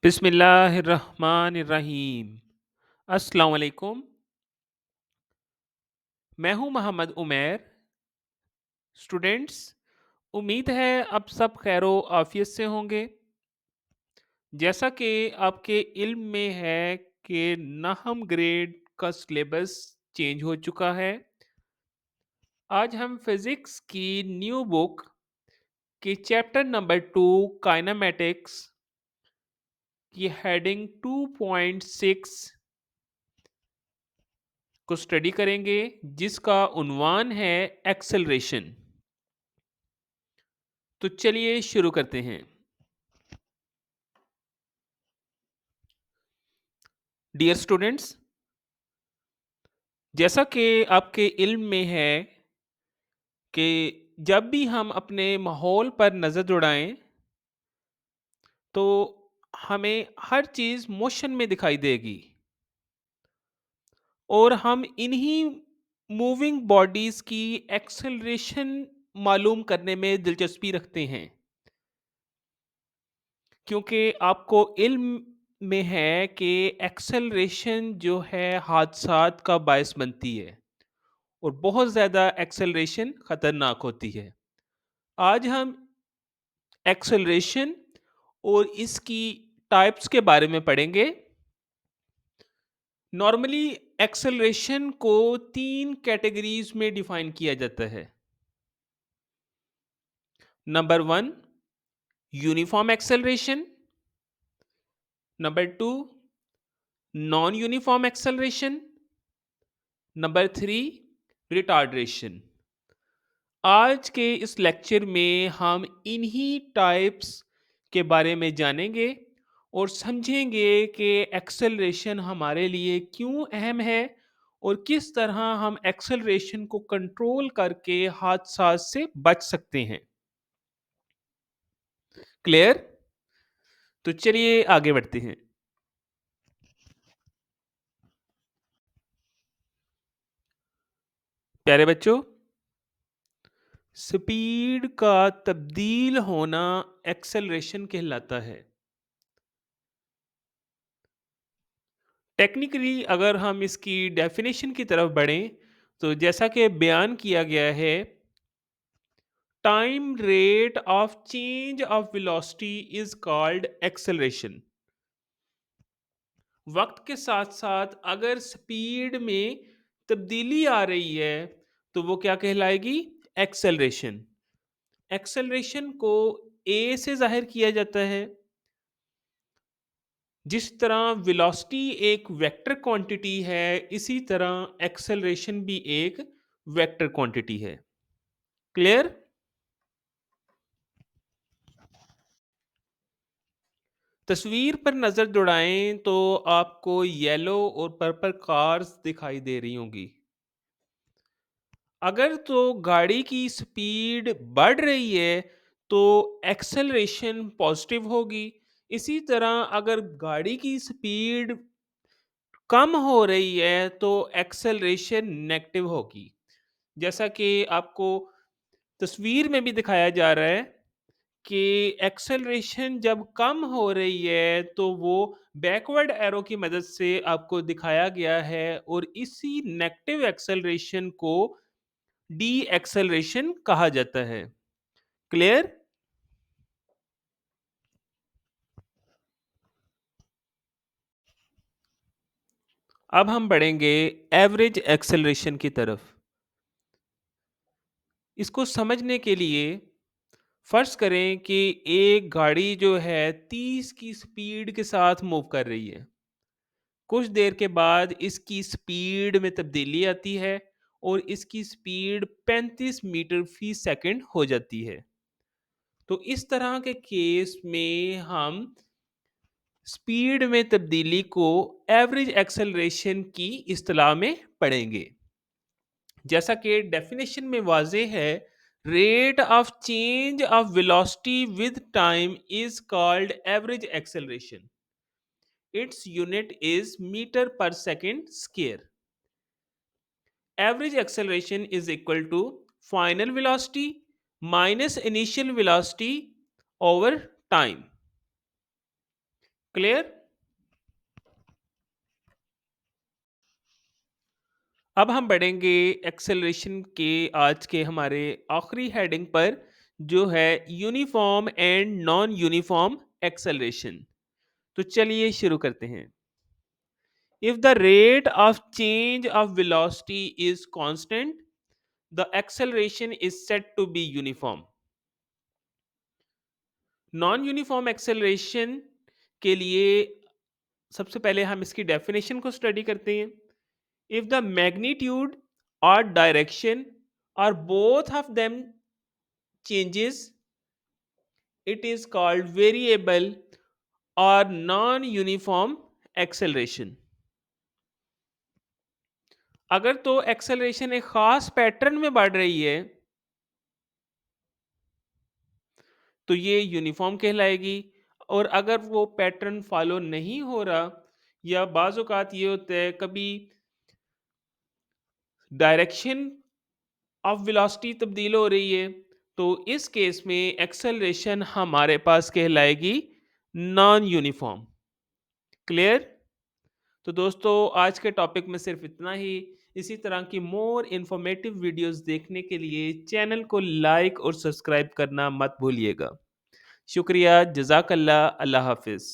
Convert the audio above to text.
बिस्मिल्लाहिर्रहमानिर्रहीम। अस्सलाम वालेकुम। मैं हूं मोहम्मद उमैर। स्टूडेंट्स, उम्मीद है आप सब खैरो आफियत से होंगे। जैसा कि आपके इल्म में है कि नाहम ग्रेड का सिलेबस चेंज हो चुका है। आज हम फिज़िक्स की न्यू बुक की चैप्टर नंबर 2 काइनेमैटिक्स की हेडिंग 2.6 को स्टडी करेंगे, जिसका उन्वान है एक्सेलरेशन। तो चलिए शुरू करते हैं। डियर स्टूडेंट्स, जैसा कि आपके इल्म में है कि जब भी हम अपने माहौल पर नज़र दौड़ाएं तो हमें हर चीज़ मोशन में दिखाई देगी, और हम इन्हीं मूविंग बॉडीज़ की एक्सेलरेशन मालूम करने में दिलचस्पी रखते हैं, क्योंकि आपको इल्म में है कि एक्सेलरेशन जो है हादसात का बायस बनती है और बहुत ज़्यादा एक्सेलरेशन ख़तरनाक होती है। आज हम एक्सेलरेशन और इसकी टाइप्स के बारे में पढ़ेंगे। नॉर्मली एक्सेलरेशन को 3 कैटेगरीज़ में डिफ़ाइन किया जाता है। Number 1, uniform acceleration. Number 2, non uniform acceleration. Number 3, retardation. आज के इस लेक्चर में हम इन्हीं टाइप्स के बारे में जानेंगे और समझेंगे कि एक्सेलरेशन हमारे लिए क्यों अहम है और किस तरह हम एक्सेलरेशन को कंट्रोल करके हादसा से बच सकते हैं। क्लियर? तो चलिए आगे बढ़ते हैं। प्यारे बच्चों, स्पीड का तब्दील होना एक्सेलरेशन कहलाता है। टेक्निकली अगर हम इसकी डेफिनेशन की तरफ बढ़ें तो जैसा कि बयान किया गया है, time rate of change of velocity is called acceleration. वक्त के साथ साथ अगर स्पीड में तब्दीली आ रही है तो वो क्या कहलाएगी? एक्सेलरेशन। एक्सेलरेशन को ए से जाहिर किया जाता है। जिस तरह वेलोसिटी एक वेक्टर क्वांटिटी है, इसी तरह एक्सेलरेशन भी एक वेक्टर क्वांटिटी है। क्लियर? तस्वीर पर नज़र दौड़ाएं तो आपको येलो और पर्पल कार्स दिखाई दे रही होंगी। अगर तो गाड़ी की स्पीड बढ़ रही है तो एक्सेलरेशन पॉजिटिव होगी। इसी तरह अगर गाड़ी की स्पीड कम हो रही है तो एक्सेलरेशन नेगेटिव होगी। जैसा कि आपको तस्वीर में भी दिखाया जा रहा है कि एक्सेलरेशन जब कम हो रही है तो वो बैकवर्ड एरो की मदद से आपको दिखाया गया है, और इसी नेगेटिव एक्सेलरेशन को डी एक्सेलरेशन कहा जाता है। क्लियर? अब हम बढ़ेंगे एवरेज एक्सेलरेशन की तरफ। इसको समझने के लिए फर्ज करें कि एक गाड़ी जो है 30 की स्पीड के साथ मूव कर रही है। कुछ देर के बाद इसकी स्पीड में तब्दीली आती है और इसकी स्पीड 35 मीटर फी सेकंड हो जाती है। तो इस तरह के केस में हम स्पीड में तब्दीली को एवरेज एक्सेलरेशन की इस्तेलाह में पढ़ेंगे। जैसा कि डेफिनेशन में वाज़ेह है, rate of change of velocity with time is called average acceleration. Its unit is metre per second square. Average acceleration is equal to final velocity minus initial velocity over time. Clear? अब हम बढ़ेंगे acceleration के आज के हमारे आखिरी heading पर, जो है uniform and non uniform acceleration. तो चलिए शुरू करते हैं। If the rate of change of velocity is constant, the acceleration is said to be uniform. Non uniform acceleration के लिए सबसे पहले हम इसकी डेफिनेशन को स्टडी करते हैं। इफ द मैग्नीट्यूड और डायरेक्शन और both of them changes, it is called variable or non-uniform acceleration। अगर तो एक्सेलरेशन एक खास पैटर्न में बढ़ रही है तो ये यूनिफॉर्म कहलाएगी, और अगर वो पैटर्न फॉलो नहीं हो रहा या बाज़ औक़ात ये होता है कभी डायरेक्शन ऑफ वेलोसिटी तब्दील हो रही है, तो इस केस में एक्सेलरेशन हमारे पास कहलाएगी नॉन यूनिफॉर्म। क्लियर? तो दोस्तों आज के टॉपिक में सिर्फ इतना ही। इसी तरह की मोर इन्फॉर्मेटिव वीडियोस देखने के लिए चैनल को लाइक और सब्सक्राइब करना मत भूलिएगा। शुक्रिया, जज़ाकल्लाह, अल्लाह हाफ़िज़।